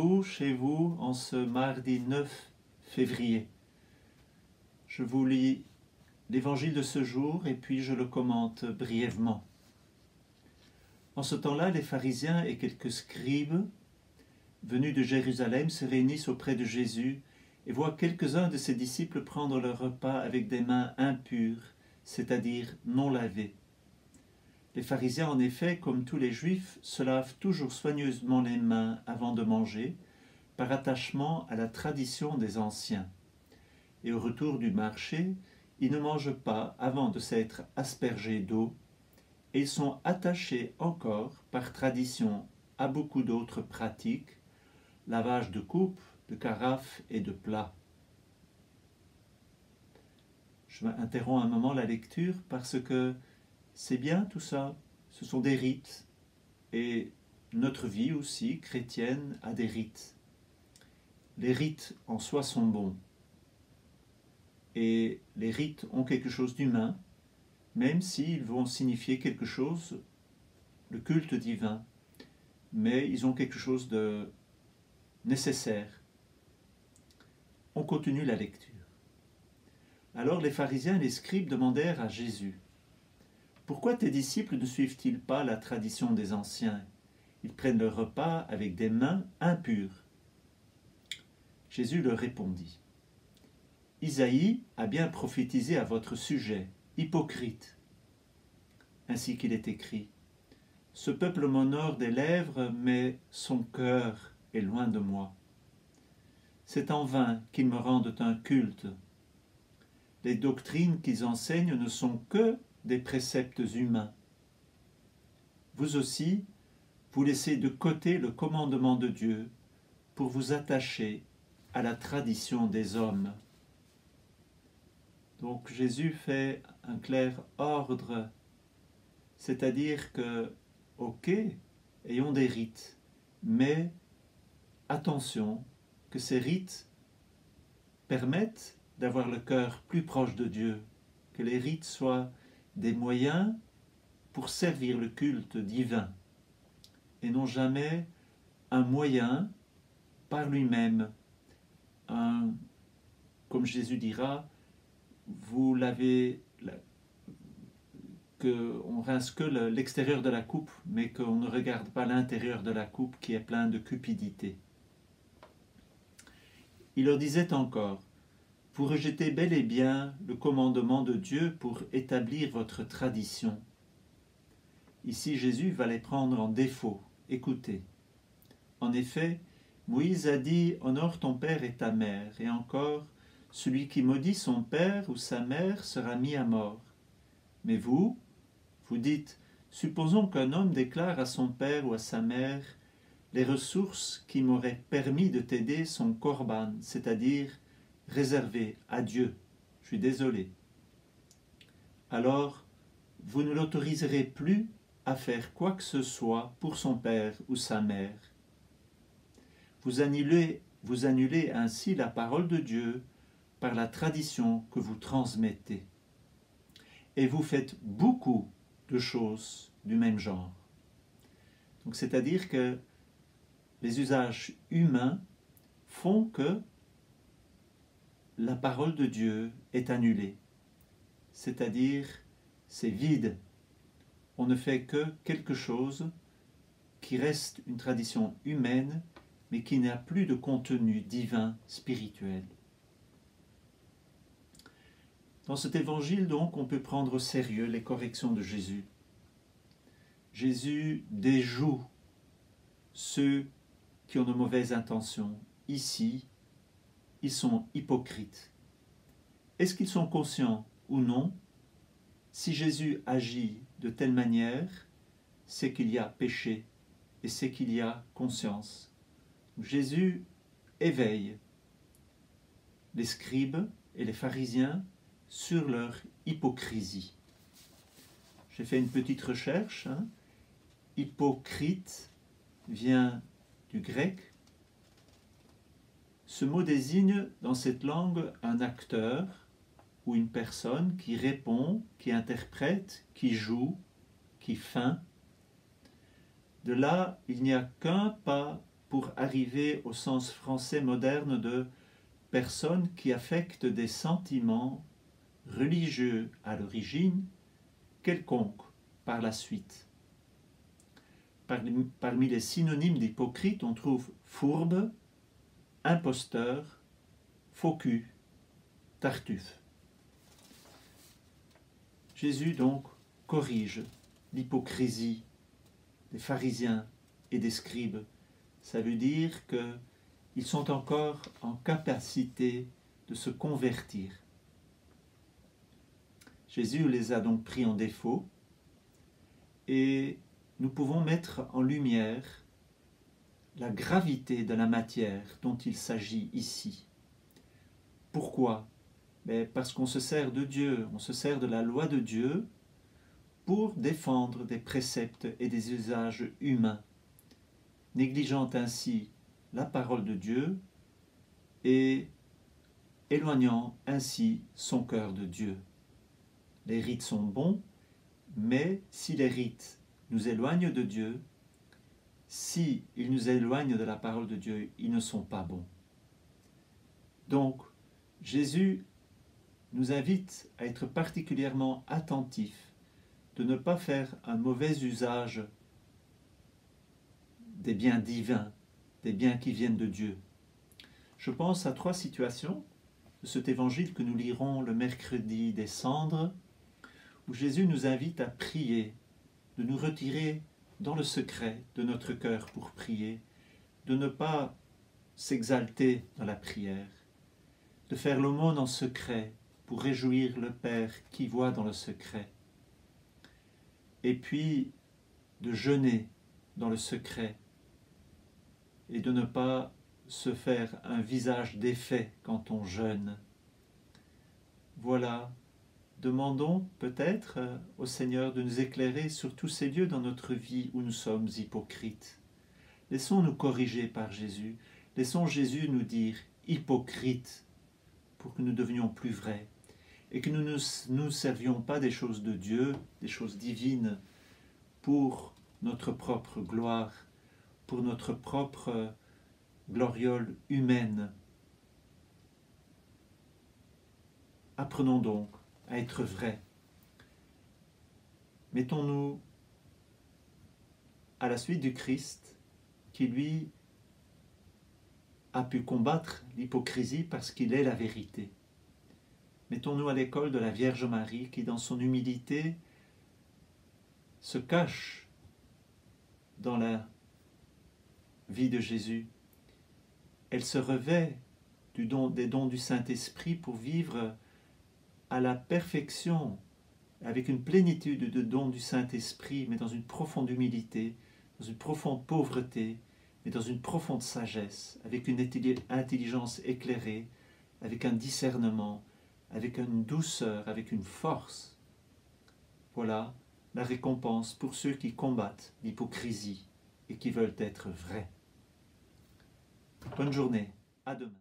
vous, chez vous, en ce mardi 9 février. Je vous lis l'évangile de ce jour et puis je le commente brièvement. En ce temps-là, les pharisiens et quelques scribes venus de Jérusalem se réunissent auprès de Jésus et voient quelques-uns de ses disciples prendre leur repas avec des mains impures, c'est-à-dire non lavées. Les pharisiens, en effet, comme tous les juifs, se lavent toujours soigneusement les mains avant de manger, par attachement à la tradition des anciens. Et au retour du marché, ils ne mangent pas avant de s'être aspergés d'eau, et ils sont attachés encore, par tradition, à beaucoup d'autres pratiques, lavage de coupes, de carafes et de plats. Je m'interromps un moment la lecture parce que c'est bien tout ça, ce sont des rites, et notre vie aussi, chrétienne, a des rites. Les rites en soi sont bons, et les rites ont quelque chose d'humain, même s'ils vont signifier quelque chose, le culte divin, mais ils ont quelque chose de nécessaire. On continue la lecture. Alors les pharisiens et les scribes demandèrent à Jésus: « Pourquoi tes disciples ne suivent-ils pas la tradition des anciens? Ils prennent leur repas avec des mains impures. » Jésus leur répondit: « Isaïe a bien prophétisé à votre sujet, hypocrite. Ainsi qu'il est écrit: Ce peuple m'honore des lèvres, mais son cœur est loin de moi. C'est en vain qu'ils me rendent un culte. Les doctrines qu'ils enseignent ne sont que des préceptes humains. Vous aussi, vous laissez de côté le commandement de Dieu pour vous attacher à la tradition des hommes. » Donc Jésus fait un clair ordre, c'est-à-dire que, ok, ayons des rites, mais attention que ces rites permettent d'avoir le cœur plus proche de Dieu, que les rites soient des moyens pour servir le culte divin, et non jamais un moyen par lui-même. Comme Jésus dira, vous l'avez, qu'on rince que l'extérieur de la coupe, mais qu'on ne regarde pas l'intérieur de la coupe qui est plein de cupidité. Il leur disait encore: vous rejetez bel et bien le commandement de Dieu pour établir votre tradition. Ici, Jésus va les prendre en défaut. Écoutez. En effet, Moïse a dit « Honore ton père et ta mère » et encore « Celui qui maudit son père ou sa mère sera mis à mort ». Mais vous dites « Supposons qu'un homme déclare à son père ou à sa mère « Les ressources qui m'auraient permis de t'aider sont korban, c'est-à-dire réservé à Dieu. Je suis désolé. » Alors, vous ne l'autoriserez plus à faire quoi que ce soit pour son père ou sa mère. Vous annulez ainsi la parole de Dieu par la tradition que vous transmettez. Et vous faites beaucoup de choses du même genre. Donc, c'est-à-dire que les usages humains font que la parole de Dieu est annulée, c'est-à-dire c'est vide. On ne fait que quelque chose qui reste une tradition humaine, mais qui n'a plus de contenu divin, spirituel. Dans cet évangile, donc, on peut prendre au sérieux les corrections de Jésus. Jésus déjoue ceux qui ont de mauvaises intentions. Ici, ils sont hypocrites. Est-ce qu'ils sont conscients ou non? Si Jésus agit de telle manière, c'est qu'il y a péché et c'est qu'il y a conscience. Jésus éveille les scribes et les pharisiens sur leur hypocrisie. J'ai fait une petite recherche. Hypocrite vient du grec. Ce mot désigne dans cette langue un acteur ou une personne qui répond, qui interprète, qui joue, qui feint. De là, il n'y a qu'un pas pour arriver au sens français moderne de personnes qui affectent des sentiments religieux à l'origine, quelconques par la suite. Parmi les synonymes d'hypocrite, on trouve fourbe, imposteur, faux cul, tartuffe. Jésus donc corrige l'hypocrisie des pharisiens et des scribes. Ça veut dire qu'ils sont encore en capacité de se convertir. Jésus les a donc pris en défaut et nous pouvons mettre en lumière la gravité de la matière dont il s'agit ici. Pourquoi? Parce qu'on se sert de Dieu, on se sert de la loi de Dieu pour défendre des préceptes et des usages humains, négligeant ainsi la parole de Dieu et éloignant ainsi son cœur de Dieu. Les rites sont bons, mais si les rites nous éloignent de Dieu, si ils nous éloignent de la parole de Dieu, ils ne sont pas bons. Donc, Jésus nous invite à être particulièrement attentifs, de ne pas faire un mauvais usage des biens divins, des biens qui viennent de Dieu. Je pense à 3 situations de cet évangile que nous lirons le mercredi des Cendres, où Jésus nous invite à prier, de nous retirer dans le secret de notre cœur pour prier, de ne pas s'exalter dans la prière, de faire l'aumône en secret pour réjouir le Père qui voit dans le secret, et puis de jeûner dans le secret et de ne pas se faire un visage défait quand on jeûne. Voilà, demandons peut-être au Seigneur de nous éclairer sur tous ces lieux dans notre vie où nous sommes hypocrites. Laissons-nous corriger par Jésus, laissons Jésus nous dire hypocrite pour que nous devenions plus vrais et que nous ne nous servions pas des choses de Dieu, des choses divines pour notre propre gloire, pour notre propre gloriole humaine. Apprenons donc à être vrais. Mettons-nous à la suite du Christ qui, lui, a pu combattre l'hypocrisie parce qu'il est la vérité. Mettons-nous à l'école de la Vierge Marie qui, dans son humilité, se cache dans la vie de Jésus. Elle se revêt des dons du Saint-Esprit pour vivre à la perfection, avec une plénitude de dons du Saint-Esprit, mais dans une profonde humilité, dans une profonde pauvreté, mais dans une profonde sagesse, avec une intelligence éclairée, avec un discernement, avec une douceur, avec une force. Voilà la récompense pour ceux qui combattent l'hypocrisie et qui veulent être vrais. Bonne journée, à demain.